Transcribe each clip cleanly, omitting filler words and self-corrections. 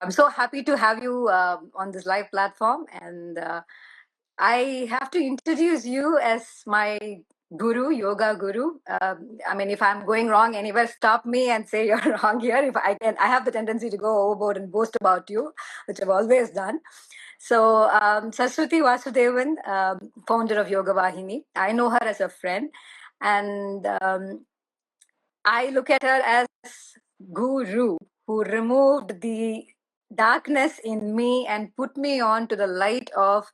I'm so happy to have you on this live platform, and I have to introduce you as my guru, yoga guru. I mean, if I'm going wrong anywhere, stop me and say you're wrong here. If I can, I have the tendency to go overboard and boast about you, which I've always done. So, Saraswathi Vasudevan, founder of YogaVahini, I know her as a friend, and I look at her as guru who removed the darkness in me and put me on to the light of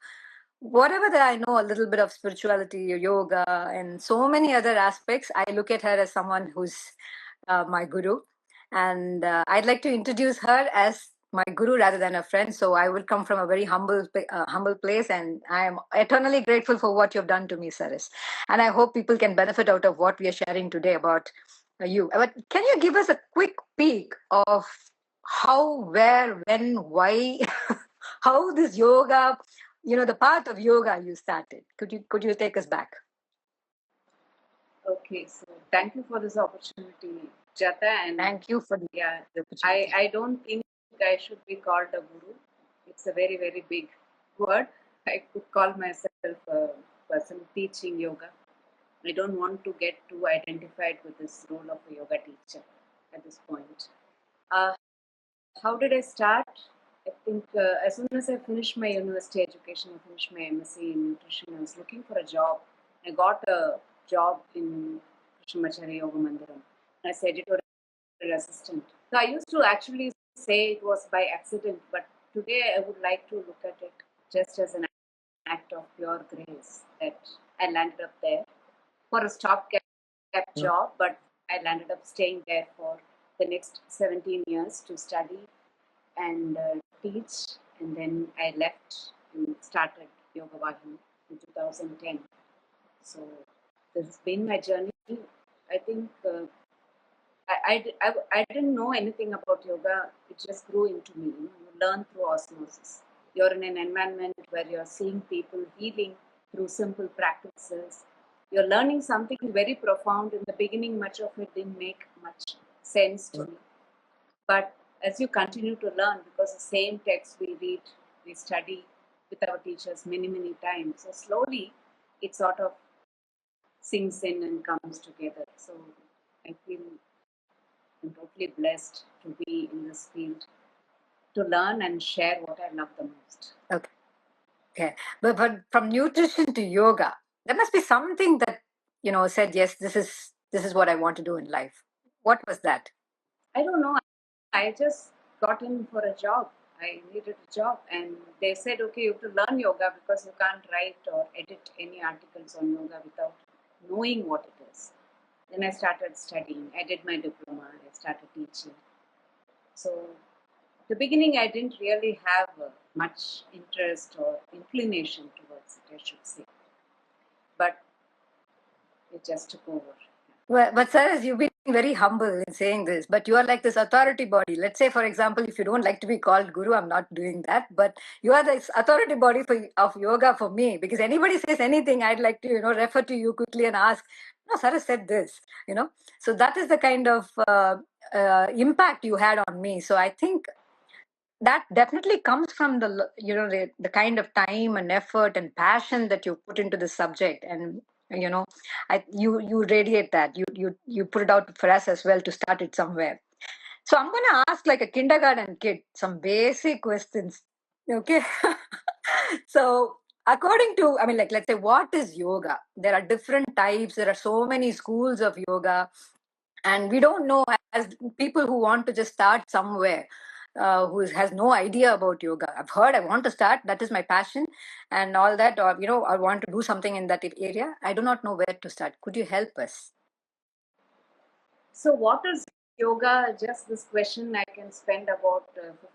whatever that I know, a little bit of spirituality, yoga, and so many other aspects. I look at her as someone who's my guru. And I'd like to introduce her as my guru rather than a friend. So I will come from a very humble place, and I am eternally grateful for what you've done to me, Saras. And I hope people can benefit out of what we are sharing today about you. But can you give us a quick peek of how, where, when, why, how this yoga, the path of yoga you started? Could you take us back? Okay, so thank you for this opportunity, Sujatha, and thank you for the opportunity. I don't think I should be called a guru. It's a very, very big word. I could call myself a person teaching yoga. I don't want to get too identified with this role of a yoga teacher at this point. How did I start? I think as soon as I finished my university education, I finished my MSc in nutrition, I was looking for a job. I got a job in Krishnamacharya Yoga Mandiram as editorial assistant. So I used to actually say it was by accident, but today I would like to look at it just as an act of pure grace that I landed up there for a stopgap job, but I landed up staying there for the next 17 years to study and teach, and then I left and started YogaVahini in 2010. So this has been my journey. I think I didn't know anything about yoga. It just grew into me. You learn through osmosis. You're in an environment where you're seeing people healing through simple practices. You're learning something very profound. In the beginning, much of it didn't make much sense to me. But as you continue to learn, because the same text we read, we study with our teachers many, many times. So slowly, it sort of sinks in and comes together. So I feel I'm totally blessed to be in this field, to learn and share what I love the most. Okay. But from nutrition to yoga, there must be something that, said, yes, this is what I want to do in life. What was that? I don't know. I just got in for a job. I needed a job, and they said, okay, you have to learn yoga because you can't write or edit any articles on yoga without knowing what it is. Then I started studying. I did my diploma. I started teaching. So, the beginning, I didn't really have much interest or inclination towards it, I should say. But it just took over. Well, but Saras, you've been very humble in saying this, but you are like this authority body. Let's say, for example, if you don't like to be called guru, I'm not doing that, but you are this authority body of yoga for me, because anybody says anything, I'd like to, refer to you quickly and ask, no, Saras said this, So that is the kind of impact you had on me. So I think that definitely comes from the kind of time and effort and passion that you put into the subject, and you radiate that, you put it out for us as well to start it somewhere. So I'm going to ask like a kindergarten kid some basic questions, okay? So according to, I mean, like, let's say, what is yoga? There are different types, there are so many schools of yoga, and we don't know, as people who want to just start somewhere, who has no idea about yoga. I've heard, I want to start, that is my passion and all that, or I want to do something in that area. I do not know where to start. Could you help us? So what is yoga? Just this question I can spend about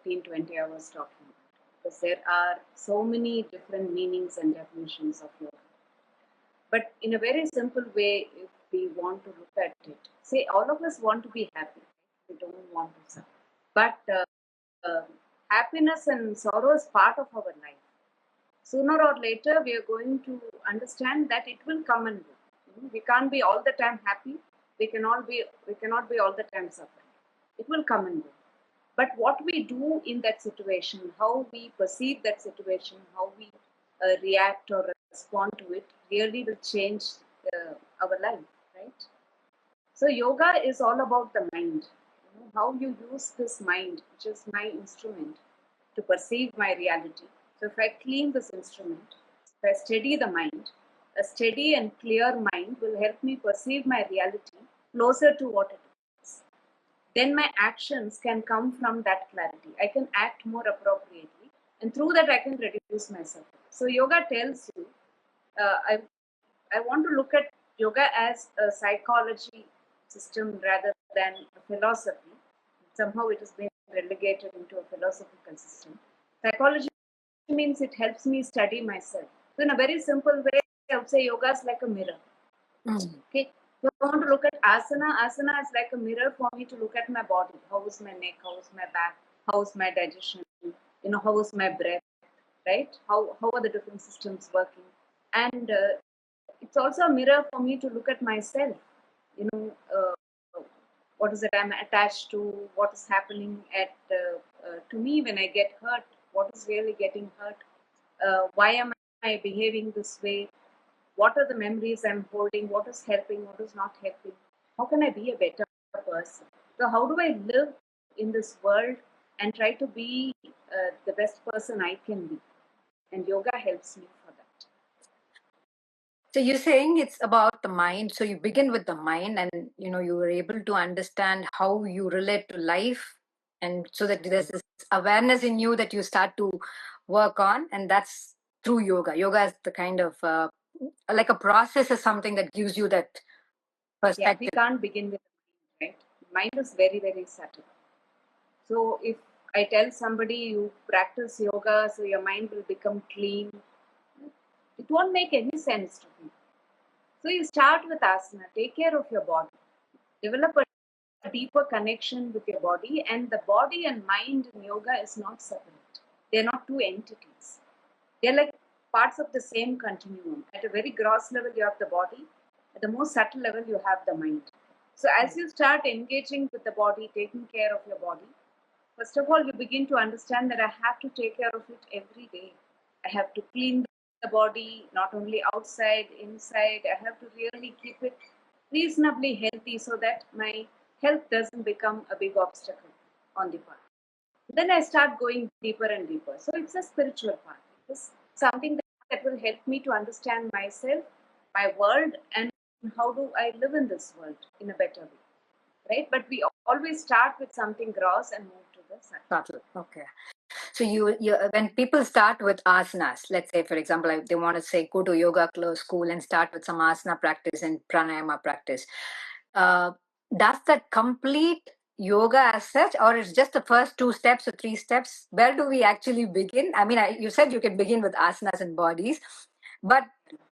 15-20 hours talking about, because there are so many different meanings and definitions of yoga. But in a very simple way, if we want to look at it, say all of us want to be happy. We don't want to suffer. But happiness and sorrow is part of our life. Sooner or later, we are going to understand that it will come and go. We can't be all the time happy. We cannot be all the time suffering. It will come and go. But what we do in that situation, how we perceive that situation, how we react or respond to it, really will change our life, right? So yoga is all about the mind. How you use this mind, which is my instrument, to perceive my reality. So if I clean this instrument, if I steady the mind, a steady and clear mind will help me perceive my reality closer to what it is. Then my actions can come from that clarity. I can act more appropriately, and through that I can reduce my suffering. So yoga tells you, uh, I, I want to look at yoga as a psychology system rather than a philosophy. Somehow it has been relegated into a philosophical system. Psychology means it helps me study myself. So in a very simple way, I would say yoga is like a mirror. Okay. So I want to look at asana. Asana is like a mirror for me to look at my body. How is my neck? How is my back? How is my digestion? How is my breath? Right? How are the different systems working? And it's also a mirror for me to look at myself. What is it I'm attached to? What is happening to me when I get hurt? What is really getting hurt? Why am I behaving this way? What are the memories I'm holding? What is helping? What is not helping? How can I be a better person? So, how do I live in this world and try to be the best person I can be? And yoga helps me for that. So you're saying it's about the mind. So you begin with the mind, and you were able to understand how you relate to life, and so that there's this awareness in you that you start to work on, and that's through yoga. Yoga is the kind of like a process or something that gives you that Yeah, we perspective. can't begin with the mind, right? Mind is very, very subtle. So if I tell somebody you practice yoga so your mind will become clean, it won't make any sense to me. So you start with asana, take care of your body, develop a deeper connection with your body, and the body and mind in yoga is not separate. They're not two entities. They're like parts of the same continuum. At a very gross level, you have the body. At the most subtle level, you have the mind. So as you start engaging with the body, taking care of your body, first of all, you begin to understand that I have to take care of it every day. I have to clean the body, not only outside, inside. I have to really keep it reasonably healthy so that my health doesn't become a big obstacle on the path. Then I start going deeper and deeper. So it's a spiritual path. It's something that will help me to understand myself, my world, and how do I live in this world in a better way. Right? But we always start with something gross and move to the subtle. Okay. So you when people start with asanas, let's say for example, they want to say go to yoga school and start with some asana practice and pranayama practice. Does that complete yoga as such, or it's just the first 2 steps or 3 steps? Where do we actually begin? I mean, you said you can begin with asanas and bodies, but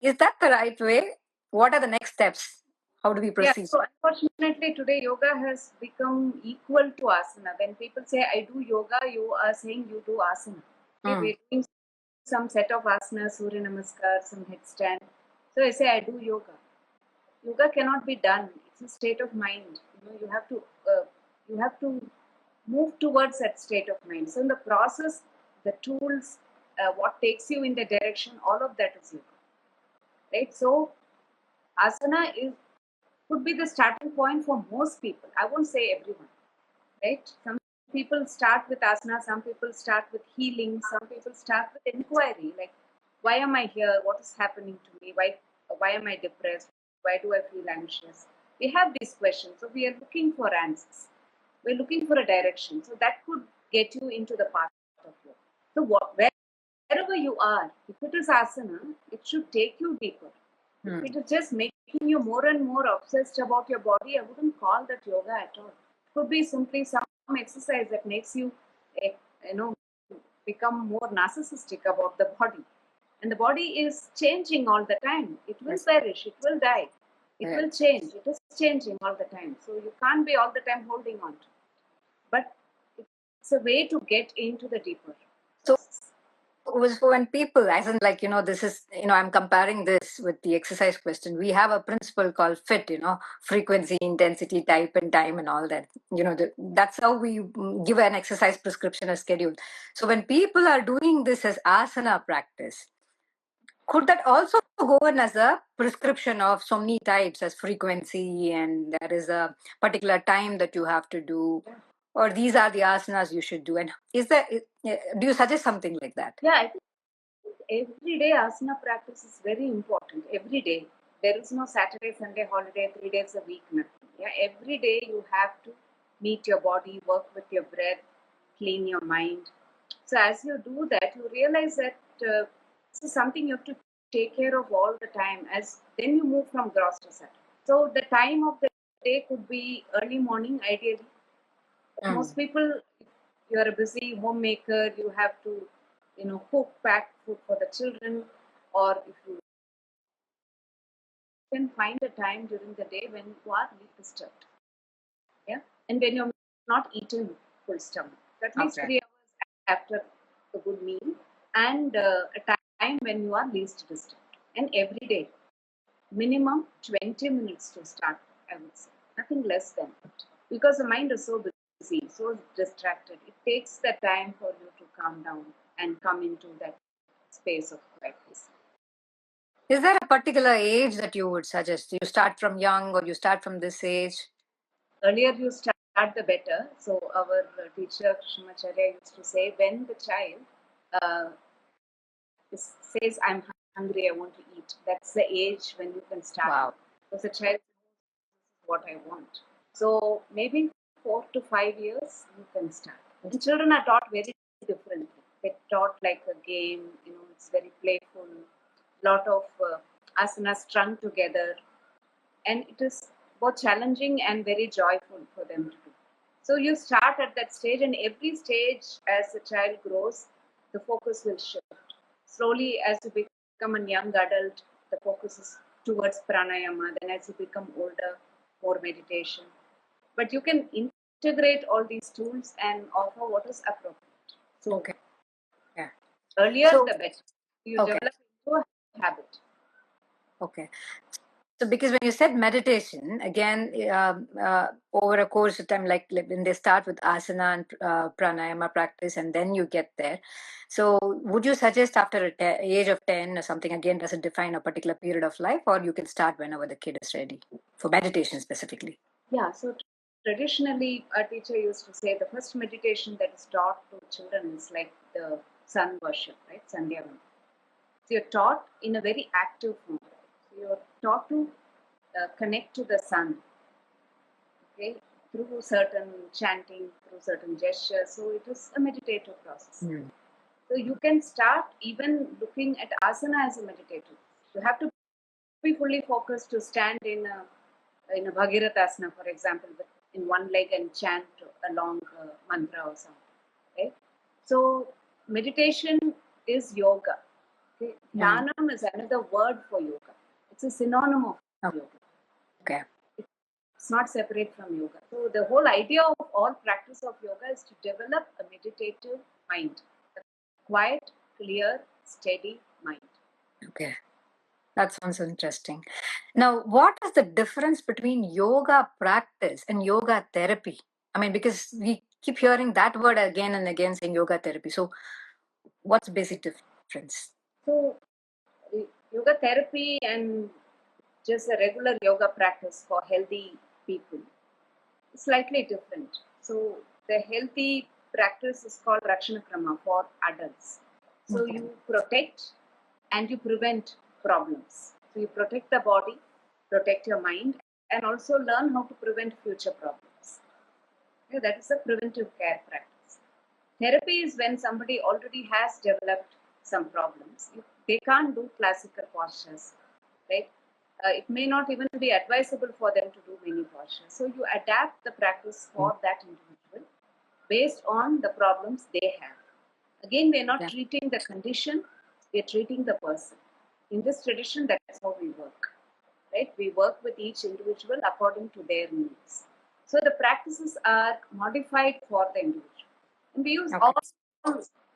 is that the right way? What are the next steps? How do we Yeah, proceed? so unfortunately today yoga has become equal to asana. When people say I do yoga, you are saying you do asana. Okay, we're doing some set of asanas, Surya Namaskar, some headstand. So I say I do yoga. Yoga cannot be done. It's a state of mind. You have to move towards that state of mind. So in the process, the tools, what takes you in the direction, all of that is yoga. Right? So asana could be the starting point for most people. I won't say everyone, right? Some people start with asana, some people start with healing, some people start with inquiry, like why am I here? What is happening to me? Why am I depressed? Why do I feel anxious? We have these questions, so we are looking for answers. We're looking for a direction, so that could get you into the path of yoga. So wherever you are, if it is asana, it should take you deeper. If it is just making you more and more obsessed about your body, I wouldn't call that yoga at all. It could be simply some exercise that makes you, eh, you know, become more narcissistic about the body. And the body is changing all the time. It will perish. It will die. It will change. It is changing all the time. So you can't be all the time holding on to it. But it's a way to get into the deeper process. was for when people, as in like, this is, I'm comparing this with the exercise question. We have a principle called FIT, frequency, intensity, type, and time, and all that. That's how we give an exercise prescription, a schedule. So when people are doing this as asana practice, could that also go in as a prescription of so many types as frequency, and there is a particular time that you have to do, or these are the asanas you should do? And do you suggest something like that? Yeah, I think every day asana practice is very important. Every day. There is no Saturday, Sunday, holiday, 3 days a week, nothing. Yeah, every day you have to meet your body, work with your breath, clean your mind. So as you do that, you realize that this is something you have to take care of all the time. As then you move from gross to set. So the time of the day could be early morning, ideally. Most people, if you are a busy homemaker, you have to, cook, pack food for the children, or if you can find a time during the day when you are least disturbed. Yeah, and when you're not eating full stomach, at least Okay. 3 hours after a good meal, and a time when you are least disturbed. And every day, minimum 20 minutes to start, I would say, nothing less than that. Because the mind is so busy, so distracted. It takes the time for you to calm down and come into that space of quietness. Is there a particular age that you would suggest? You start from young, or you start from this age? Earlier you start, the better. So our teacher Krishnamacharya used to say, when the child uh, says, I'm hungry, I want to eat, that's the age when you can start. Wow. Because the child knows what I want. So maybe 4 to 5 years you can start. And children are taught very differently. They're taught like a game, it's very playful, lot of asanas strung together, and it is both challenging and very joyful for them to do. So you start at that stage, and every stage as the child grows, the focus will shift. Slowly, as you become a young adult, the focus is towards pranayama. Then, as you become older, more meditation. But you can integrate all these tools and offer what is appropriate. So, Okay. Yeah. earlier So, the better. You okay. develop into a habit. Okay. So, because when you said meditation, again, over a course of time, like when they start with asana and pranayama practice, and then you get there. So, would you suggest after age of 10 or something? Again, does it define a particular period of life, or you can start whenever the kid is ready for meditation specifically? Yeah, so traditionally, our teacher used to say the first meditation that is taught to children is like the sun worship, right? Sandhyavan. So you're taught in a very active form. So you're taught to connect to the sun, okay, through certain chanting, through certain gestures. So it is a meditative process. Mm. So you can start even looking at asana as a meditative. You have to be fully focused to stand in a Bhagirathasana, for example, in one leg and chant a long mantra or something. Right? So meditation is yoga. Okay? Dhyanam is another word for yoga. It's a synonym of yoga. Okay. It's not separate from yoga. So the whole idea of all practice of yoga is to develop a meditative mind, a quiet, clear, steady mind. Okay. That sounds interesting. Now, what is the difference between yoga practice and yoga therapy? I mean, because we keep hearing that word again and again, saying yoga therapy. So, what's the basic difference? So yoga therapy and just a regular yoga practice for healthy people is slightly different. So the healthy practice is called Rakshanakrama for adults. So you protect and you prevent problems. So you protect the body, protect your mind, and also learn how to prevent future problems. Okay, that is a preventive care practice. Therapy is when somebody already has developed some problems. They can't do classical postures, right? It may not even be advisable for them to do many postures. So you adapt the practice for that individual based on the problems they have. Again, we are not treating the condition, we are treating the person. In this tradition, that's how we work, right? We work with each individual according to their needs. So the practices are modified for the individual. And we use all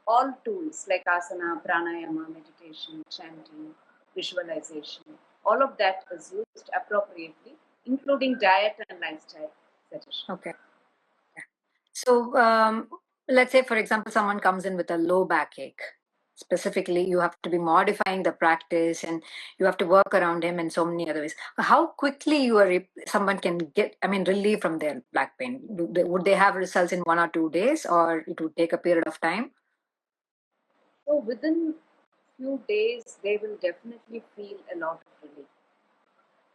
all tools like asana, pranayama, meditation, chanting, visualization, all of that is used appropriately, including diet and lifestyle suggestions. Okay. So let's say, for example, someone comes in with a low backache. Specifically, you have to be modifying the practice and you have to work around him in so many other ways. How quickly someone can get, relief from their back pain? Would they have results in 1 or 2 days, or it would take a period of time? So within few days, they will definitely feel a lot of relief.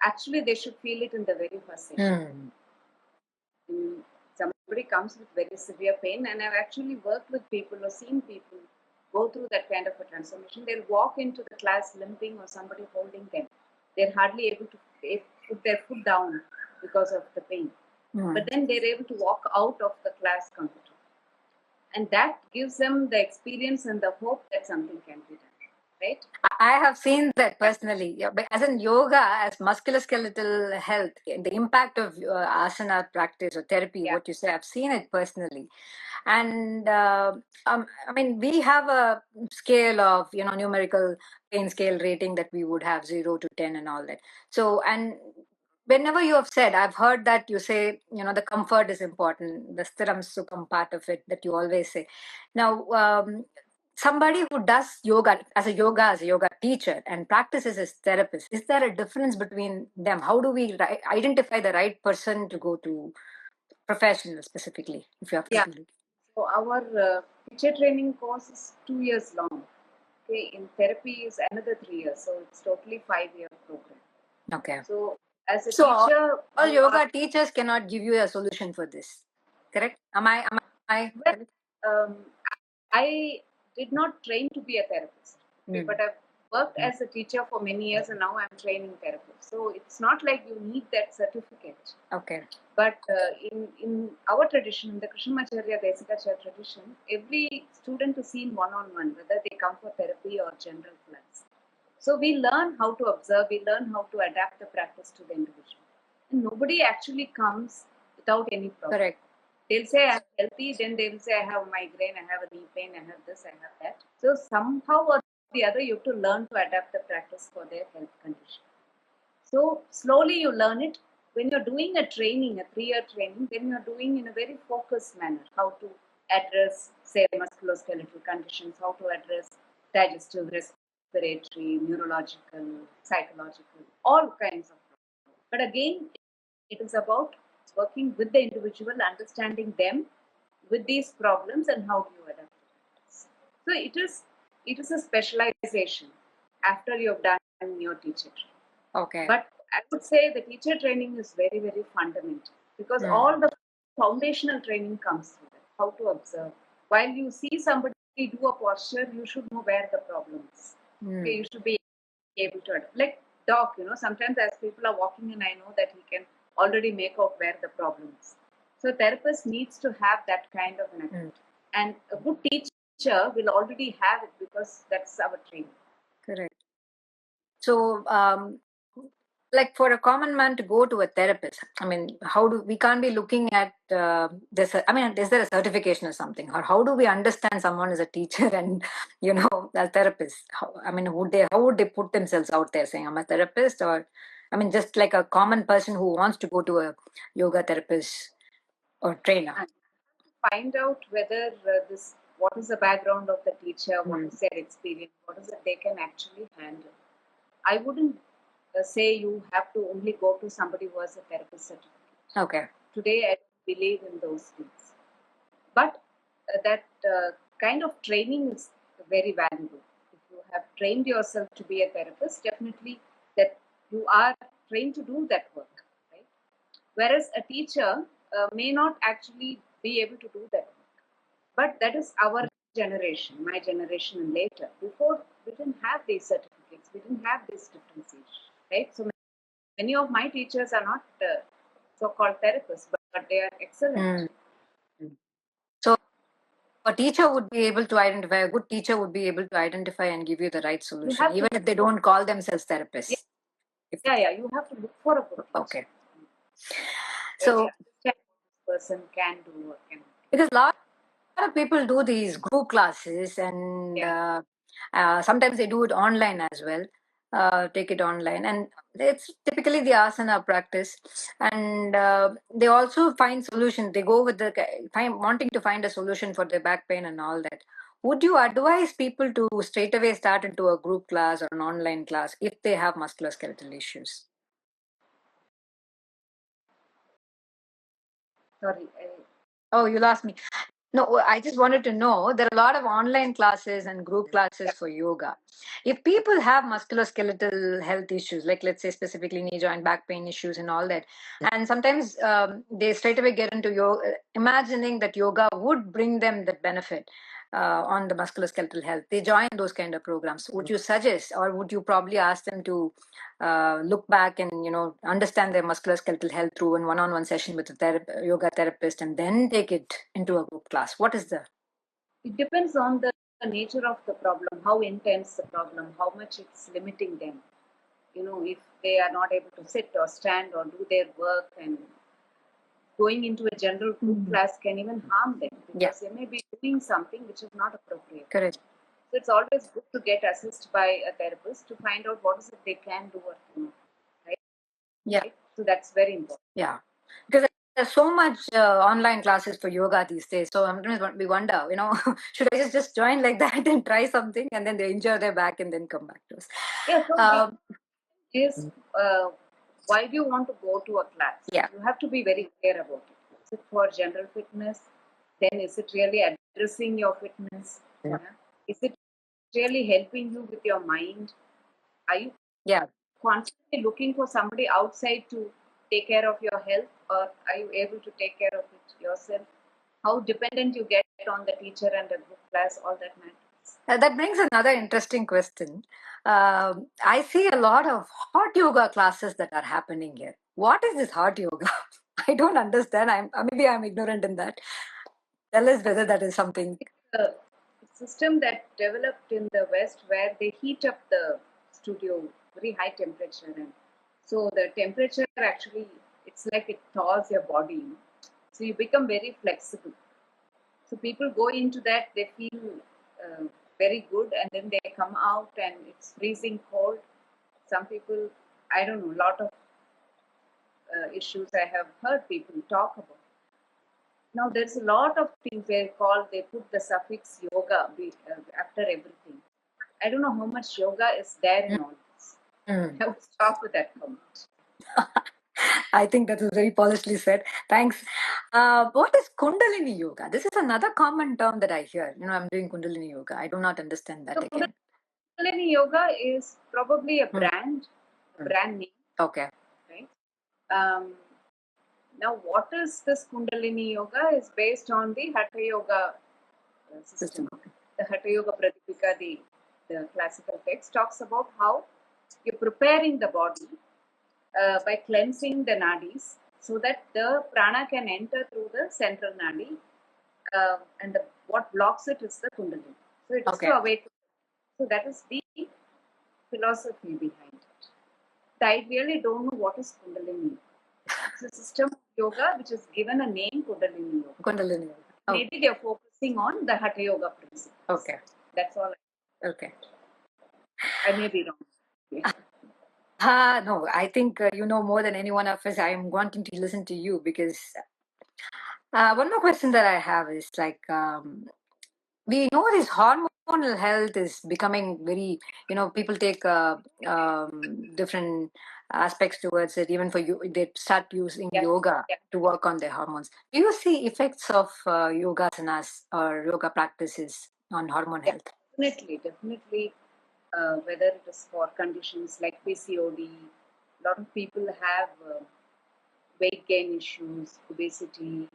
Actually, they should feel it in the very first session. Somebody comes with very severe pain, and I've actually worked with people or seen people go through that kind of a transformation. They'll walk into the class limping or somebody holding them. They're hardly able to put their foot down because of the pain. But then they're able to walk out of the class comfortably. And that gives them the experience and the hope that something can be done. Right? I have seen that personally. Yeah, but as in yoga, as musculoskeletal health, the impact of asana practice or therapy, what you say, I've seen it personally. And we have a scale of, numerical pain scale rating that we would have 0 to 10 and all that. So, and whenever you have said, I've heard that you say, the comfort is important, the stiram sukham part of it that you always say. Now, somebody who does yoga as a yoga teacher and practices as therapist, is there a difference between them? How do we identify the right person to go to professional specifically, if you have to do? So our teacher training course is 2 years long. Okay, in therapy is another 3 years, so it's totally 5-year program. Okay. So as a teacher, all yoga teachers cannot give you a solution for this, correct? Am I correct? I did not train to be a therapist, okay, but I've worked as a teacher for many years, and now I'm training therapists. So it's not like you need that certificate. Okay. But in our tradition, in the Krishnamacharya Desikacharya tradition, every student is seen one-on-one, whether they come for therapy or general class. So we learn how to observe, we learn how to adapt the practice to the individual. And nobody actually comes without any problem. Correct. They'll say I'm healthy, then they'll say I have migraine, I have a knee pain, I have this, I have that. So somehow or the other, you have to learn to adapt the practice for their health condition. So slowly you learn it. When you're doing a training, a 3-year training, then you're doing in a very focused manner how to address, say, musculoskeletal conditions, how to address digestive, respiratory, neurological, psychological, all kinds of problems. But again, it is about working with the individual, understanding them with these problems and how do you adapt it. So it is a specialization after you have done your teacher training. Okay. But I would say the teacher training is very, very fundamental because all the foundational training comes through that. How to observe. While you see somebody do a posture, you should know where the problem is. Okay, you should be able to adapt. Like dog, sometimes as people are walking and I know that he can already make out where the problem is. So therapist needs to have that kind of an ability. And a good teacher will already have it because that's our training. Correct. So, like for a common man to go to a therapist, we can't be looking at this. Is there a certification or something, or how do we understand someone is a teacher and a therapist? How would they put themselves out there saying I'm a therapist, or just like a common person who wants to go to a yoga therapist or trainer? And find out whether what is the background of the teacher, what is their experience, what is it they can actually handle. I wouldn't say you have to only go to somebody who has a therapist certificate. Okay. Today, I don't believe in those things. But that kind of training is very valuable. If you have trained yourself to be a therapist, definitely that you are trained to do that work. Right? Whereas a teacher may not actually be able to do that work. But that is our generation, my generation and later. Before, we didn't have these certificates. We didn't have this differentiation. Right? So many of my teachers are not so-called therapists, but they are excellent. So a teacher would be able to identify, a good teacher would be able to identify and give you the right solution, even if they don't call themselves therapists. Yeah, you have to look for a good teacher. Okay. So, this person can do or can. Because a lot of people do these group classes, and Yeah. sometimes they do it online as well. Take it online, and it's typically the asana practice. And they also find solutions. They go with the wanting to find a solution for their back pain and all that. Would you advise people to straight away start into a group class or an online class if they have musculoskeletal issues? Sorry. Oh, you lost me. No, I just wanted to know there are a lot of online classes and group classes Yeah. for yoga. If people have musculoskeletal health issues, like let's say specifically knee joint, back pain issues, and all that, and sometimes they straight away get into yoga, imagining that yoga would bring them that benefit on the musculoskeletal health. They join those kind of programs. Would you suggest, or would you probably ask them to look back and understand their musculoskeletal health through a one-on-one session with a yoga therapist, and then take it into a group class? What is the It depends on the nature of the problem, how intense the problem, how much it's limiting them. If they are not able to sit or stand or do their work, and going into a general group class can even harm them because they may be doing something which is not appropriate. correct? So it's always good to get assessed by a therapist to find out what is it they can do or cannot. Right? Yeah, So that's very important. yeah. Because there's so much online classes for yoga these days. So sometimes we wonder, should I just join like that and try something, and then they injure their back and then come back to us? Yeah, so Um, is why do you want to go to a class? Yeah. You have to be very clear about it. Is it for general fitness? Then is it really addressing your fitness? Yeah. Is it really helping you with your mind? Are you Yeah. constantly looking for somebody outside to take care of your health, or are you able to take care of it yourself? How dependent you get on the teacher and the group class, all that matters. That brings another interesting question. I see a lot of hot yoga classes that are happening here. What is this hot yoga? I don't understand. Maybe I'm ignorant in that. Tell us whether that is something. A system that developed in the West where they heat up the studio very high temperature, and so the temperature actually it's like it thaws your body, so you become very flexible. So people go into that, they feel very good, and then they come out and it's freezing cold. Some people, I don't know, a lot of issues I have heard people talk about. Now there's a lot of things they put the suffix yoga after everything. I don't know how much yoga is there in all this. I would stop with that comment. I think that was very polishly said. Thanks. What is Kundalini Yoga? This is another common term that I hear. I'm doing Kundalini Yoga. I do not understand that So again. Kundalini Yoga is probably a brand name. Okay. Right? Now, what is this Kundalini Yoga is based on the Hatha Yoga system. The Hatha Yoga Pradipika, the classical text, talks about how you're preparing the body by cleansing the nadis so that the prana can enter through the central nadi, and what blocks it is the Kundalini. So it's to awaken. So that is the philosophy behind it. I really don't know what is Kundalini. It's a system of yoga which is given a name, Kundalini Yoga. Kundalini Yoga. Maybe they're focusing on the Hatha Yoga principles. Okay. That's all. Okay. I may be wrong. No, I think you know more than any one of us. I am wanting to listen to you because one more question that I have is like, we know this hormonal health is becoming very, people take different aspects towards it. Even for you, they start using yoga to work on their hormones. Do you see effects of yoga asanas or yoga practices on hormone health? Definitely. Whether it is for conditions like PCOD, a lot of people have weight gain issues, obesity,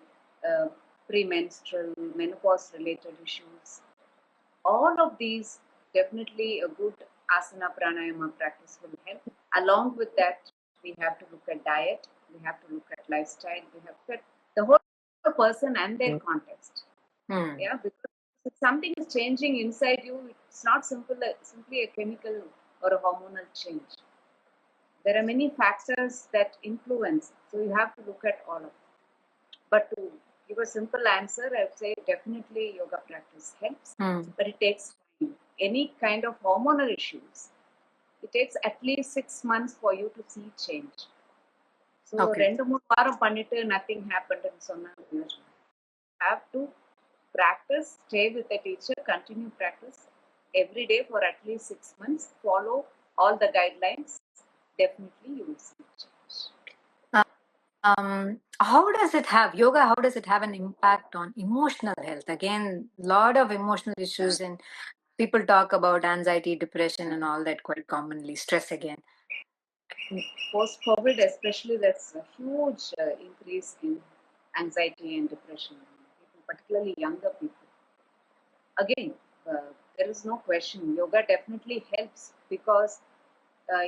premenstrual, menopause related issues. All of these, definitely a good asana pranayama practice will help. Along with that, we have to look at diet, we have to look at lifestyle, we have to look at the whole person and their context. Yeah, because if something is changing inside you, it's not simply a chemical or a hormonal change. There are many factors that influence, so you have to look at all of them. But to give a simple answer, I would say definitely yoga practice helps, but it takes time. Any kind of hormonal issues, it takes at least 6 months for you to see change. So, Okay. 2-3 வாரம் பண்ணிட்டு nothing happened and சொன்னா have to practice, stay with the teacher, continue practice every day for at least 6 months, follow all the guidelines, definitely you will see change. How does it have yoga? How does it have an impact on emotional health? Again, lot of emotional issues, and people talk about anxiety, depression, and all that quite commonly. Stress again. Post-COVID, especially, there's a huge increase in anxiety and depression, people, particularly younger people. Again, there is no question. Yoga definitely helps because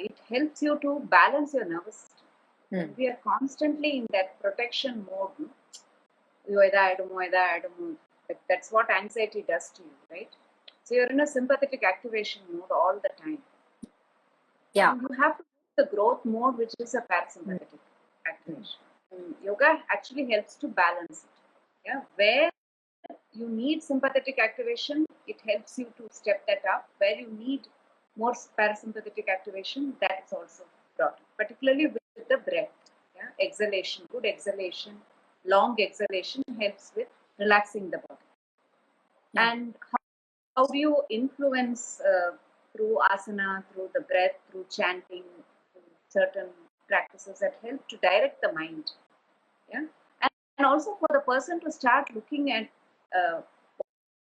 it helps you to balance your nervous system. When we are constantly in that protection mode, that's what anxiety does to you, right? So you're in a sympathetic activation mode all the time. Yeah. And you have to use the growth mode, which is a parasympathetic activation. And yoga actually helps to balance it. Yeah, where you need sympathetic activation, it helps you to step that up. Where you need more parasympathetic activation, that is also brought up, particularly with the breath. Yeah, exhalation, good exhalation, long exhalation helps with relaxing the body. Yeah. And how do you influence through asana, through the breath, through chanting, through certain practices that help to direct the mind. Yeah, and also for the person to start looking at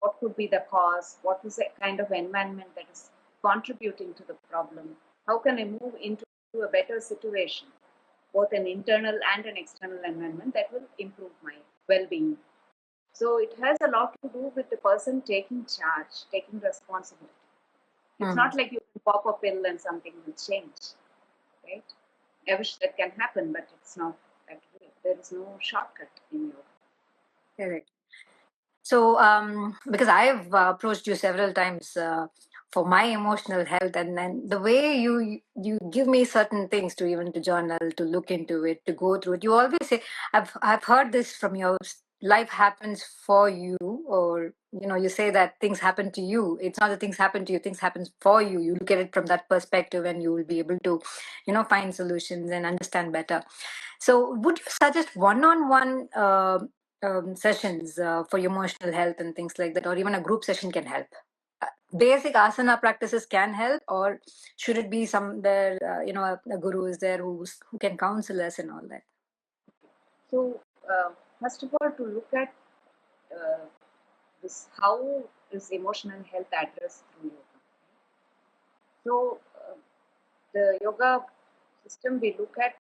what could be the cause, what is the kind of environment that is contributing to the problem, how can I move into a better situation, both an internal and an external environment that will improve my well-being. So it has a lot to do with the person taking charge, taking responsibility. It's not like you can pop a pill and something will change, right? I wish that can happen, but it's not that way. There is no shortcut in yoga. Correct. So, because I've approached you several times for my emotional health, and then the way you give me certain things to even to journal, to look into it, to go through it. You always say, "I've heard this from you. Life happens for you," or you say that things happen to you. It's not that things happen to you; things happen for you. You look at it from that perspective, and you will be able to, find solutions and understand better. So, would you suggest one-on-one sessions for emotional health and things like that, or even a group session can help? Basic asana practices can help, or should it be somewhere, a guru is there who can counsel us and all that? So, first of all, to look at this, how is emotional health addressed through yoga? So, the yoga system, we look at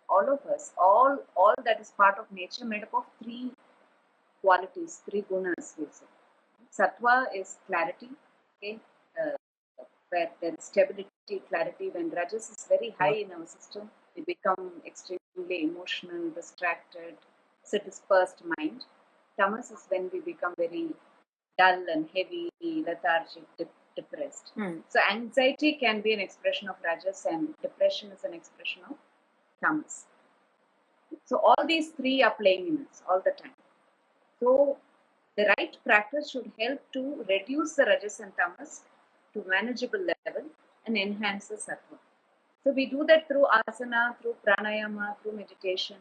all of us, all that is part of nature, made up of three qualities, three gunas, we say. Sattva is clarity, okay, where there is stability, clarity. When rajas is very high in our system, we become extremely emotional, distracted, it's a dispersed mind. Tamas is when we become very dull and heavy, lethargic, depressed. So anxiety can be an expression of rajas, and depression is an expression of tamas. So all these three are playing in us all the time. So the right practice should help to reduce the rajas and tamas to manageable level and enhance the sattva. So we do that through asana, through pranayama, through meditation.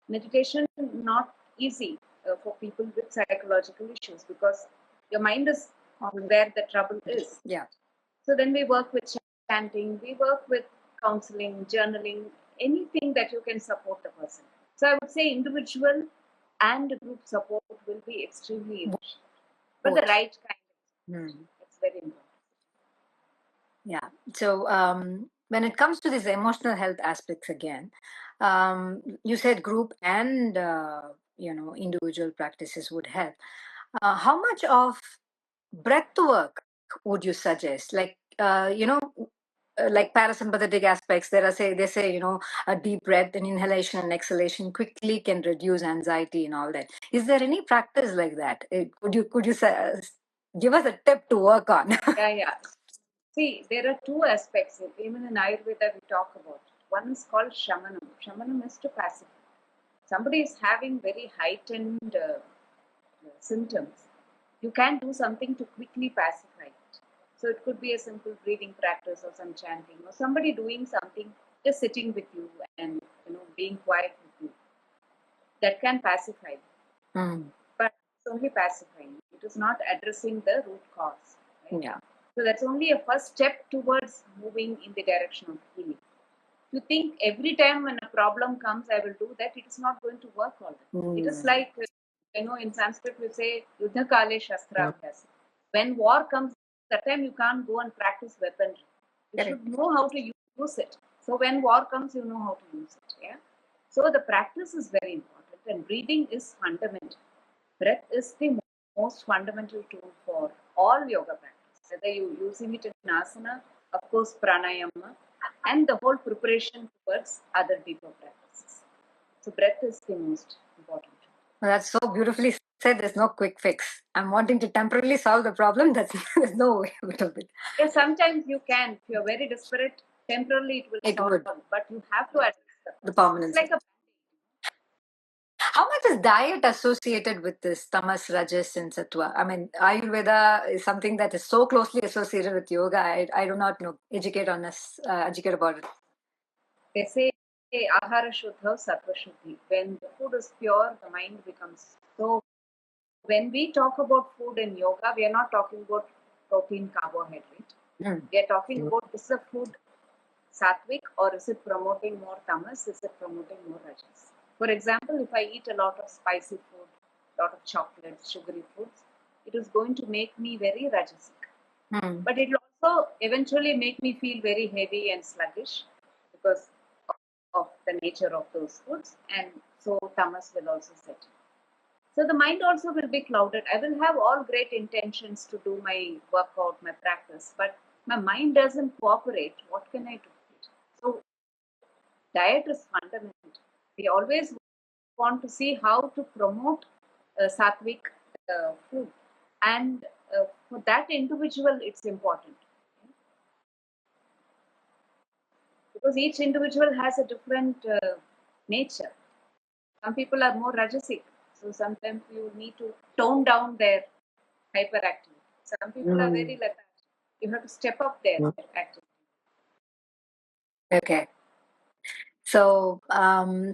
Meditation not easy for people with psychological issues because your mind is where the trouble is. Yeah. So then we work with chanting, we work with counseling, journaling, anything that you can support the person. So I would say individual and group support will be extremely efficient. But the right kind, it's very important. Yeah. So when it comes to these emotional health aspects again, you said group and individual practices would help. How much of breath work would you suggest? Like like parasympathetic aspects, they say a deep breath and inhalation and exhalation quickly can reduce anxiety and all that. Is there any practice like that? Could you give us a tip to work on? Yeah. See, there are two aspects. Even in Ayurveda, we talk about it. One is called shamanam. Shamanam is to pacify. somebody is having very heightened symptoms, you can do something to quickly pacify it. So it could be a simple breathing practice or some chanting, or somebody doing something, just sitting with you and being quiet with you. That can pacify. But it's only pacifying. It is not addressing the root cause. Right? Yeah. So that's only a first step towards moving in the direction of healing. You think every time when a problem comes, I will do that, it is not going to work all the time. It is like, in Sanskrit we say, Yuddha Kale Shastrabhyas. When war comes, that time you can't go and practice weaponry. You should know how to use it. So when war comes, you know how to use it. Yeah. So the practice is very important, and breathing is fundamental. Breath is the most fundamental tool for all yoga practice. Whether you're using it in asana, of course, pranayama, and the whole preparation towards other deeper practices. So breath is the most important. Well, that's so beautifully said. There's no quick fix. I'm wanting to temporarily solve the problem. There's no way out of it. Yeah, sometimes you can. If you're very desperate, temporarily it will solve. But you have to address the permanence. It's like how much is diet associated with this tamas, rajas, and sattva? I mean, Ayurveda is something that is so closely associated with yoga. I do not know. Educate on us. Educate about it. They say ahara shuddha, sattva shuddhi. When the food is pure, the mind becomes so. When we talk about food in yoga, we are not talking about protein, carbohydrate. We are talking about, is the food sattvic or is it promoting more tamas? Is it promoting more rajas? For example, if I eat a lot of spicy food, a lot of chocolates, sugary foods, it is going to make me very rajasic. But it will also eventually make me feel very heavy and sluggish because of the nature of those foods, and so tamas will also set in. So the mind also will be clouded. I will have all great intentions to do my workout, my practice, but my mind doesn't cooperate. What can I do? So diet is fundamental. We always want to see how to promote sattvic food, and for that individual, it's important because each individual has a different nature. Some people are more rajasic, so sometimes you need to tone down their hyperactivity. Some people are very lethargic. You have to step up their activity. Okay. So,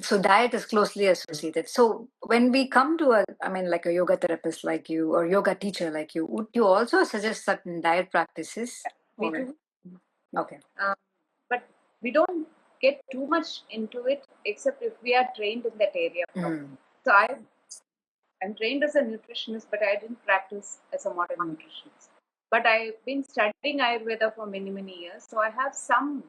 so diet is closely associated. So when we come to like a yoga therapist like you or yoga teacher like you, would you also suggest certain diet practices? We do. Okay. But we don't get too much into it except if we are trained in that area. So I'm trained as a nutritionist, but I didn't practice as a modern nutritionist. But I've been studying Ayurveda for many, many years. So I have some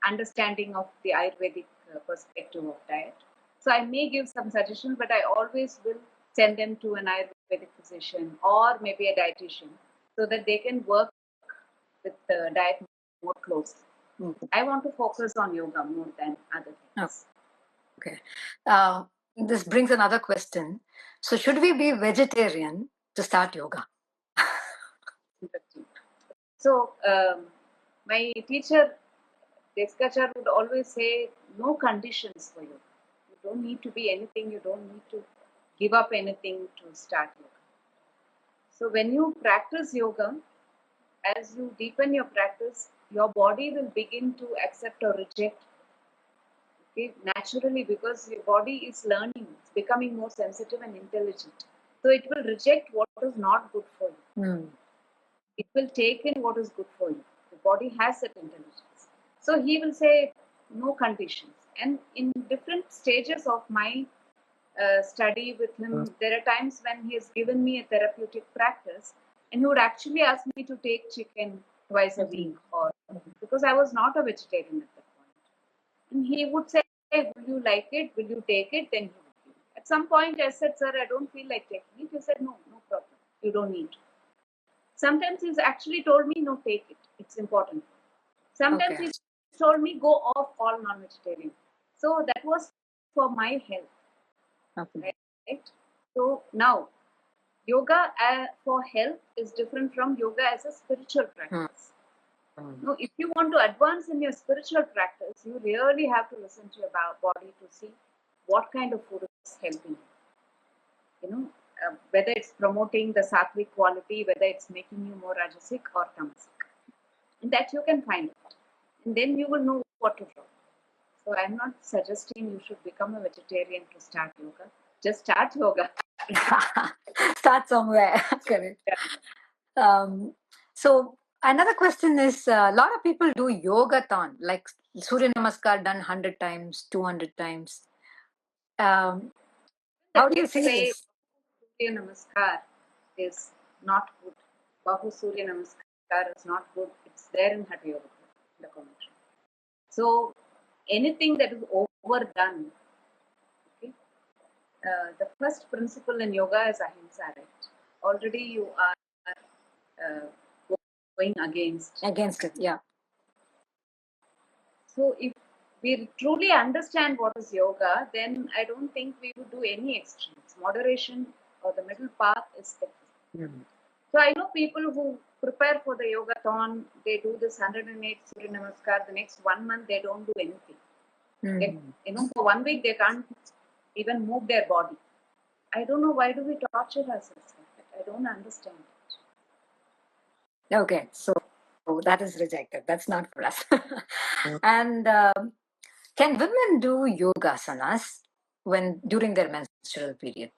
understanding of the Ayurvedic perspective of diet. So I may give some suggestions, but I always will send them to an Ayurvedic physician or maybe a dietitian so that they can work with the diet more closely. I want to focus on yoga more than other things. Okay. This brings another question. So should we be vegetarian to start yoga? Interesting. So my teacher, Deskachar, would always say, no conditions for yoga. You don't need to be anything. You don't need to give up anything to start yoga. So when you practice yoga, as you deepen your practice, your body will begin to accept or reject. Okay, naturally, because your body is learning, it's becoming more sensitive and intelligent. So it will reject what is not good for you. It will take in what is good for you. The body has that intelligence. So he will say no conditions. And in different stages of my study with him, there are times when he has given me a therapeutic practice, and he would actually ask me to take chicken twice a week, or because I was not a vegetarian at that point. And he would say, hey, will you like it? Will you take it? Then he would give. At some point, I said, sir, I don't feel like taking it. He said, no problem. You don't need to. Sometimes he's actually told me, no, take it. It's important. Sometimes he's told me, go off all non-vegetarian. So that was for my health. Right? So now, yoga for health is different from yoga as a spiritual practice. Now, if you want to advance in your spiritual practice, you really have to listen to your body to see what kind of food is helping you, whether it's promoting the sattvic quality, whether it's making you more rajasic or tamasic. And that you can find out. And then you will know what to do. So I'm not suggesting you should become a vegetarian to start yoga. Just start yoga. Start somewhere. Correct. So another question is, a lot of people do yogathon, like Surya Namaskar done 100 times, 200 times. How do you see Say this? Surya Namaskar is not good. Bahu Surya Namaskar is not good. It's there in Hatha Yoga, the commentary. So anything that is overdone, okay, the first principle in yoga is ahimsa, right? Already you are going against it, yeah. So if we truly understand what is yoga, then I don't think we would do any extremes. Moderation or the middle path is the key. So I know people who prepare for the yogathon, they do this 108 Surya Namaskar, the next 1 month they don't do anything. They, for 1 week they can't even move their body. I don't know why do we torture ourselves like that. I don't understand. Okay, so that is rejected. That's not for us. And can women do yogasanas during their menstrual period?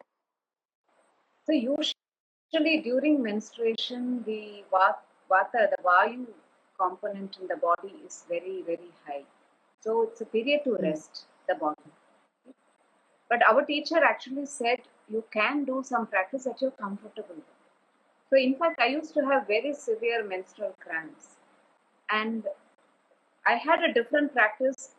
So usually during menstruation, the vata, the vayu component in the body is very, very high. So it's a period to rest the body. But our teacher actually said you can do some practice that you're comfortable with. So in fact, I used to have very severe menstrual cramps. And I had a different practice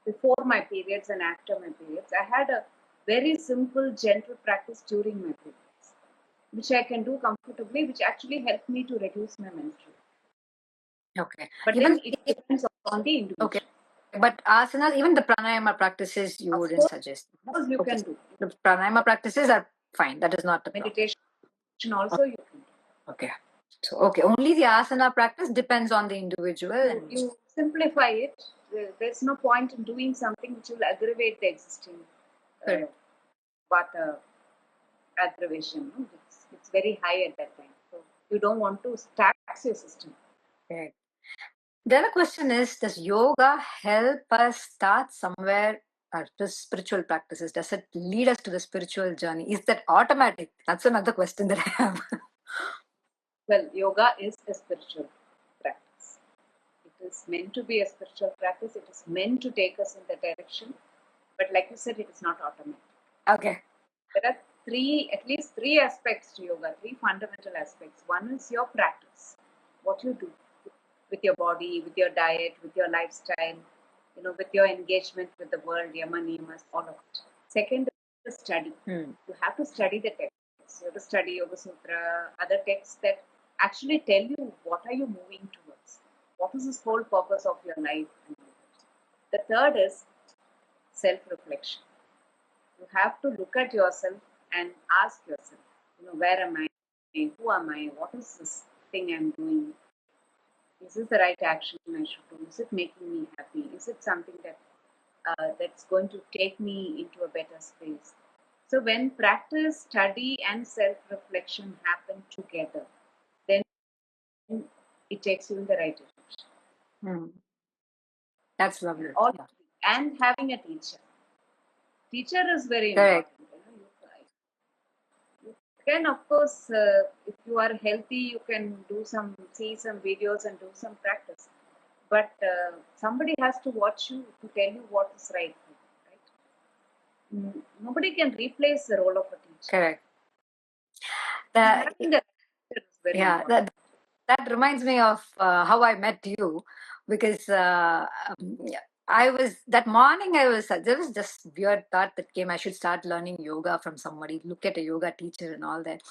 before my periods and after my periods. I had a very simple, gentle practice during my periods, which I can do comfortably, which actually helped me to reduce my menstruation. Okay. But then it depends on the individual. Okay. But asanas, even the pranayama practices, you wouldn't suggest. Of course, you can do. The pranayama practices are fine. That is not the problem. Meditation also you can do. Okay. So, only the asana practice depends on the individual. You simplify it. There's no point in doing something which will aggravate the existing vata aggravation. No? It's very high at that time. So you don't want to tax your system. Okay. The other question is, does yoga help us start somewhere to spiritual practices? Does it lead us to the spiritual journey? Is that automatic? That's another question that I have. Well, yoga is a spiritual practice. It is meant to be a spiritual practice. It is meant to take us in that direction. But like you said, it is not automatic. Okay. There are at least three aspects to yoga, three fundamental aspects. One is your practice, what you do with your body, with your diet, with your lifestyle, with your engagement with the world, yama, niyamas, all of it. Second is study. You have to study the texts. You have to study Yoga Sutra, other texts that actually tell you what are you moving towards. What is this whole purpose of your life? The third is self-reflection. You have to look at yourself and ask yourself, where am I? Who am I? What is this thing I'm doing? Is this the right action I should do? Is it making me happy? Is it something that's going to take me into a better space? So when practice, study, and self-reflection happen together, then it takes you in the right direction. That's lovely. And having a teacher. Teacher is very important. You can, of course, if you are healthy, you can see some videos and do some practice. But somebody has to watch you to tell you what is right. Nobody can replace the role of a teacher. Correct. That reminds me of how I met you, because that morning there was just weird thought that came, I should start learning yoga from somebody, look at a yoga teacher and all that.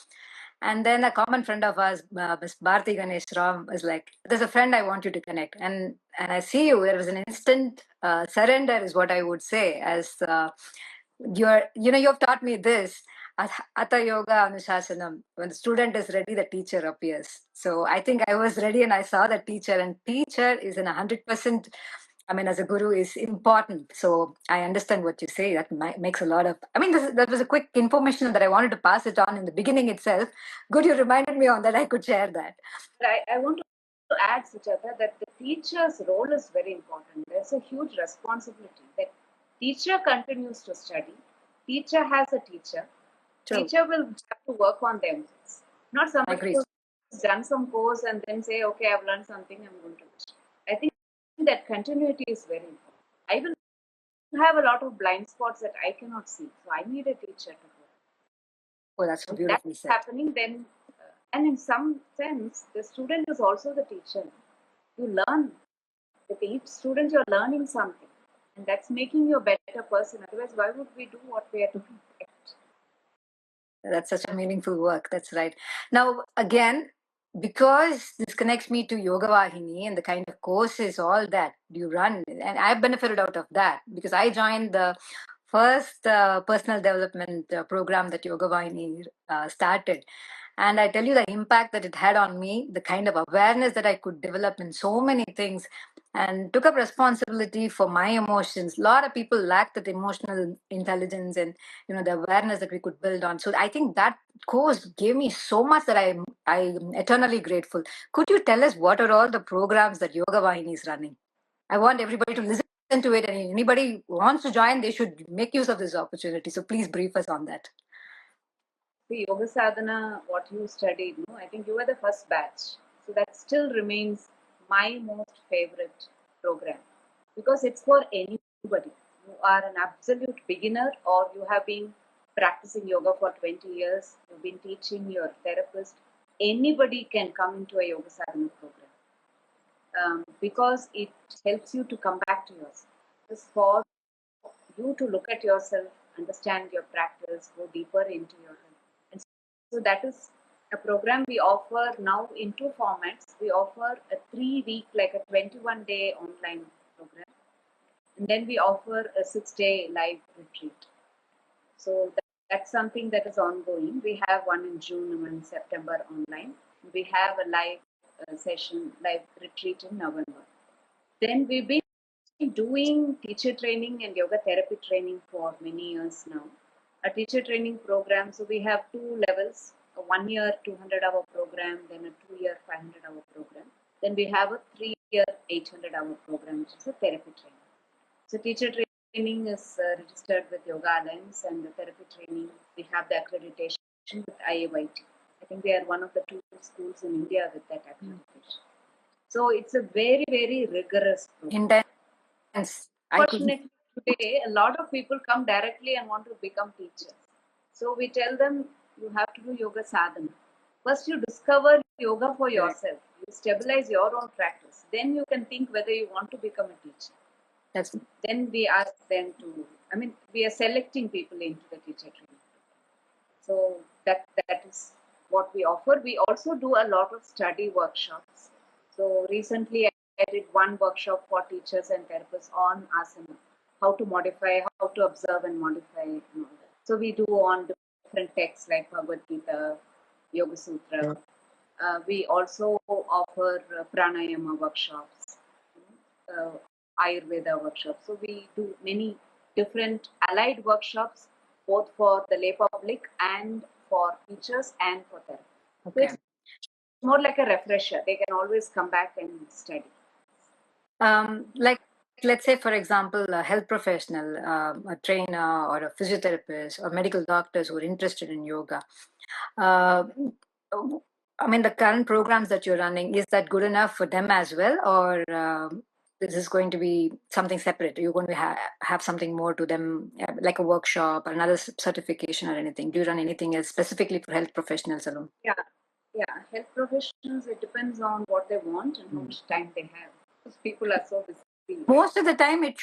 And then a common friend of ours, Miss Bharti Ganesh Ram, was like, there's a friend I want you to connect. And I see you, there was an instant surrender is what I would say, as you've taught me this. Atha Yoga Anuशाsanam. When the student is ready, the teacher appears. So I think I was ready and I saw the teacher, and teacher is in 100% I mean, as a guru is important. So I understand what you say. That makes a lot of, I mean, that was a quick information that I wanted to pass it on in the beginning itself. Good, you reminded me on that. I could share that. I want to add, Sujatha, that the teacher's role is very important. There's a huge responsibility that teacher continues to study. Teacher has a teacher. True. Teacher will have to work on themselves. Not I somebody agree. who's done some course and then say, okay, I've learned something, I'm going to teach. I think that continuity is very important. I will have a lot of blind spots that I cannot see. So I need a teacher to help. Oh, that's so If beautifully that's said. happening, then, and in some sense, the student is also the teacher. You learn, the student, you're learning something. And that's making you a better person. Otherwise, why would we do what we are doing? That's such a meaningful work. That's right. Now, again, because this connects me to YogaVahini and the kind of courses, all that you run, and I've benefited out of that because I joined the first personal development program that YogaVahini started. And I tell you the impact that it had on me, the kind of awareness that I could develop in so many things, and took up responsibility for my emotions. A lot of people lack that emotional intelligence and the awareness that we could build on. So I think that course gave me so much that I'm eternally grateful. Could you tell us what are all the programs that YogaVahini is running? I want everybody to listen to it, and anybody who wants to join, they should make use of this opportunity. So please brief us on that. The Yoga Sadhana, what you studied, no? I think you were the first batch. So that still remains my most favorite program because it's for anybody. You are an absolute beginner or you have been practicing yoga for 20 years, you've been teaching your therapist. Anybody can come into a Yoga Sadhana program because it helps you to come back to yourself. It's for you to look at yourself, understand your practice, go deeper into your health. And so that is a program we offer now in two formats. We offer a 3-week, like a 21-day online program, and then we offer a 6-day live retreat. So that's something that is ongoing. We have one in June and one in September online. We have a live session, live retreat in November. Then we've been doing teacher training and yoga therapy training for many years now. A teacher training program, so we have two levels, a 1-year 200-hour program, then a 2-year 500-hour program. Then we have a 3-year 800-hour program, which is a therapy training. So teacher training is registered with Yoga Alliance, and the therapy training, we have the accreditation with IAYT. I think we are one of the 2 schools in India with that accreditation. So it's a very, very rigorous program. Unfortunately, today a lot of people come directly and want to become teachers. So we tell them you have to do Yoga Sadhana. First, you discover yoga for yourself. You stabilize your own practice. Then you can think whether you want to become a teacher. Then we ask them to. I mean, we are selecting people into the teacher training. So that is what we offer. We also do a lot of study workshops. So recently I did one workshop for teachers and therapists on asana, how to modify, how to observe and modify. And all that. So we do on different texts like Bhagavad Gita, Yoga Sutra. We also offer pranayama workshops, Ayurveda workshops. So we do many different allied workshops, both for the lay public and for teachers and for therapists. Okay. So it's more like a refresher. They can always come back and study. Like, let's say, for example, a health professional, a trainer or a physiotherapist or medical doctors who are interested in yoga. I mean, the current programs that you're running, is that good enough for them as well? Or this is going to be something separate? You're going to have something more to them, like a workshop or another certification or anything? Do you run anything else specifically for health professionals alone? Yeah, health professionals, it depends on what they want and how much time they have. Because people are so busy. Most of the time it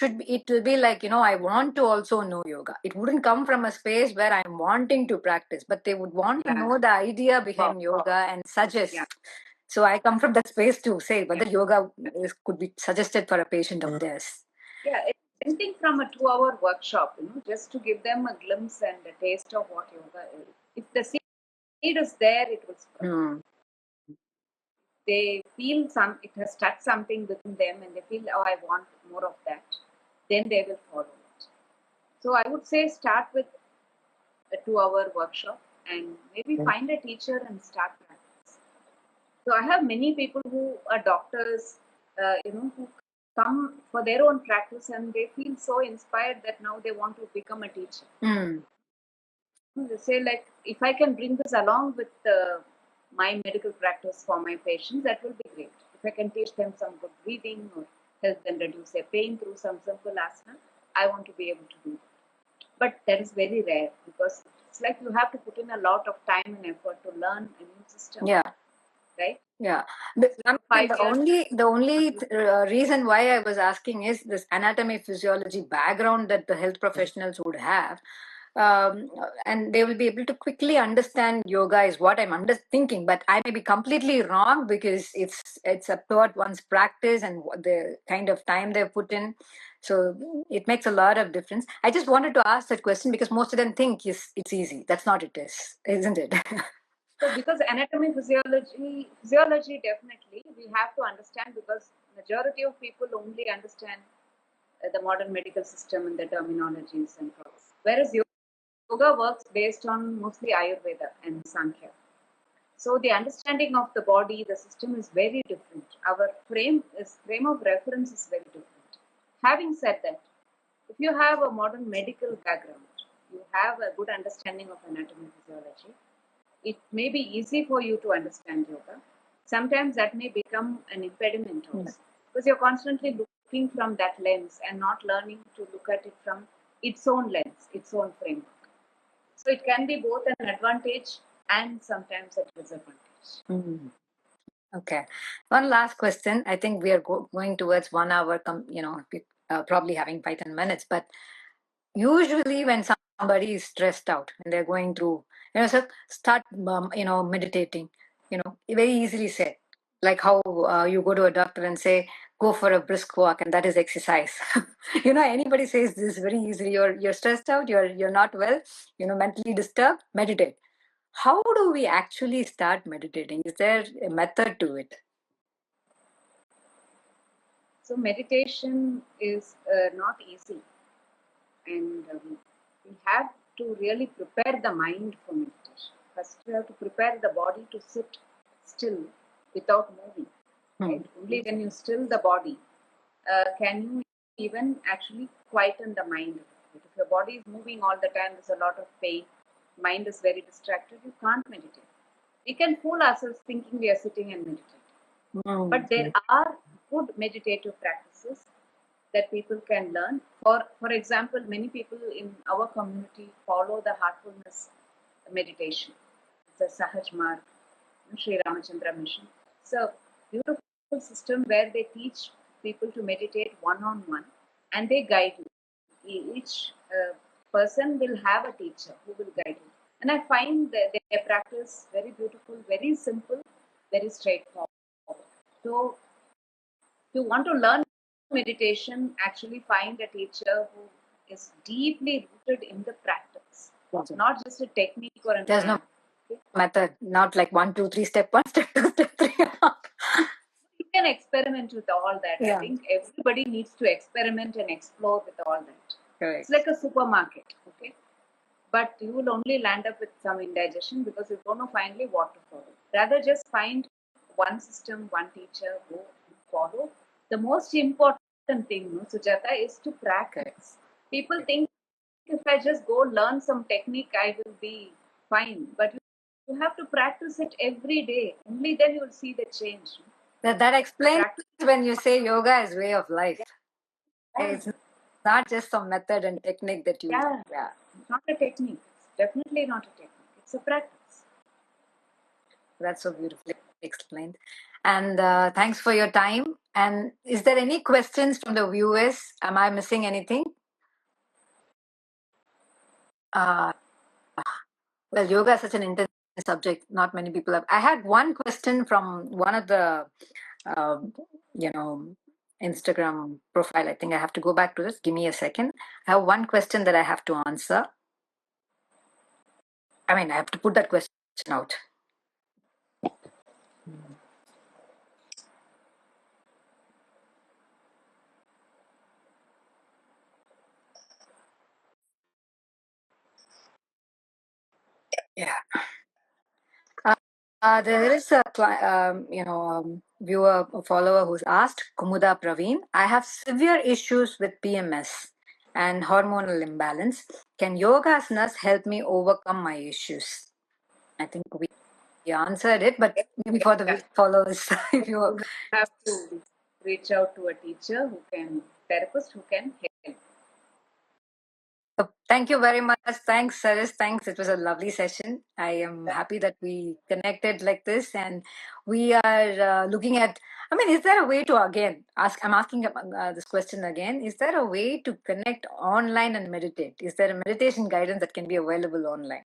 will be like, I want to also know yoga. It wouldn't come from a space where I'm wanting to practice, but they would want to know the idea behind yoga and suggest. Yeah. So I come from that space to say whether yoga could be suggested for a patient of theirs. Yeah, anything from a 2-hour workshop, just to give them a glimpse and a taste of what yoga is. If the seed is there, it will sprout. They feel it has touched something within them and they feel, oh, I want more of that, then they will follow it. So I would say start with a 2-hour workshop and maybe find a teacher and start practice. So I have many people who are doctors, who come for their own practice and they feel so inspired that now they want to become a teacher. They say, like, if I can bring this along with my medical practice for my patients, that will be great. If I can teach them some good breathing or help them reduce their pain through some simple asana, I want to be able to do that. But that is very rare because it's like you have to put in a lot of time and effort to learn a new system. Yeah. Right? Yeah. So The only reason why I was asking is this anatomy physiology background that the health professionals would have. And they will be able to quickly understand yoga is what I'm thinking, but I may be completely wrong because it's about one's practice and the kind of time they've put in. So it makes a lot of difference. I just wanted to ask that question because most of them think it's easy. That's not it is, isn't it? So because anatomy, physiology definitely we have to understand because majority of people only understand the modern medical system and the terminologies and process. Whereas yoga works based on mostly Ayurveda and Sankhya. So the understanding of the body, the system is very different. Our frame of reference is very different. Having said that, if you have a modern medical background, you have a good understanding of anatomy physiology, it may be easy for you to understand yoga. Sometimes that may become an impediment also because you're constantly looking from that lens and not learning to look at it from its own lens, its own framework. So it can be both an advantage and sometimes a disadvantage. Okay. One last question. I think we are going towards 1 hour, probably having 5-10 minutes. But usually when somebody is stressed out and they're going through, so start, meditating, very easily said. Like how you go to a doctor and say, go for a brisk walk, and that is exercise. Anybody says this very easily. You're stressed out, you're not well, mentally disturbed, meditate. How do we actually start meditating? Is there a method to it? So meditation is not easy, and we have to really prepare the mind for meditation. First, we have to prepare the body to sit still without moving. Right? Only when you still the body can you even actually quieten the mind. If your body is moving all the time, there's a lot of pain, mind is very distracted, you can't meditate. We can fool ourselves thinking we are sitting and meditating. But there are good meditative practices that people can learn. For example, many people in our community follow the heartfulness meditation. It's a Sahaj Marg, Sri Ramachandra Mission. It's a beautiful system where they teach people to meditate one-on-one and they guide you. Each person will have a teacher who will guide you. And I find that their practice very beautiful, very simple, very straightforward. So if you want to learn meditation, actually find a teacher who is deeply rooted in the practice, not just a technique or an There's no method, not like 1, 2, 3, step 1, step 2, step 3. You can experiment with all that. Yeah. I think everybody needs to experiment and explore with all that. Correct. It's like a supermarket, okay? But you will only land up with some indigestion because you don't know finally what to follow. Rather, just find one system, one teacher, go and follow. The most important thing, Sujatha, is to practice. People think if I just go learn some technique, I will be fine. But you have to practice it every day. Only then you will see the change. That explains when you say yoga is way of life. Yeah. It's not just some method and technique that you... Yeah. It's not a technique. It's definitely not a technique. It's a practice. That's so beautifully explained. And thanks for your time. And is there any questions from the viewers? Am I missing anything? Well, yoga is such an intense subject. Not many people have. I had one question from one of the, Instagram profile. I think I have to go back to this. Give me a second. I have one question that I have to answer. I mean, I have to put that question out. Yeah. There is a viewer, a follower who's asked, Kumuda Praveen, I have severe issues with PMS and hormonal imbalance. Can yoga asanas help me overcome my issues? I think we answered it, but maybe for the followers, if you You have to reach out to a teacher therapist who can help. Thank you very much. Thanks, Saris. Thanks. It was a lovely session. I am happy that we connected like this, and we are looking at. I mean, is there a way to again ask? I'm asking this question again. Is there a way to connect online and meditate? Is there a meditation guidance that can be available online?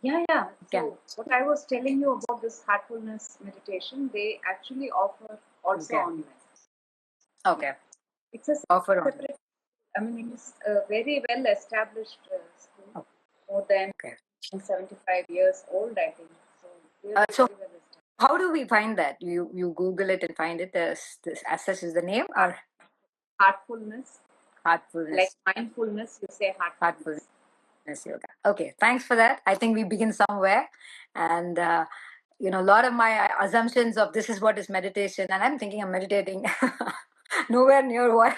Yeah. So what I was telling you about this heartfulness meditation, they actually offer also online. Okay. It's a Offer separate. I mean, it is a very well established school, more than 75 years old, I think. So really so very well established. how do we find that? You Google it and find it. This as such is the name or Heartfulness. heartfulness? Like mindfulness, you say heartfulness. Yoga. Okay, thanks for that. I think we begin somewhere, and a lot of my assumptions of this is what is meditation, and I'm thinking I'm meditating. Nowhere near what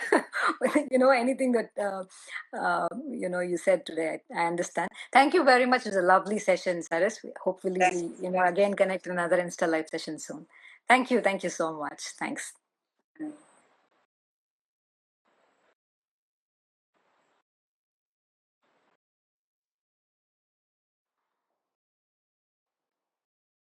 anything that you said today. I understand. Thank you very much. It was a lovely session, Saras. Hopefully we again connect in another Insta Live session soon. Thank you so much. Thanks.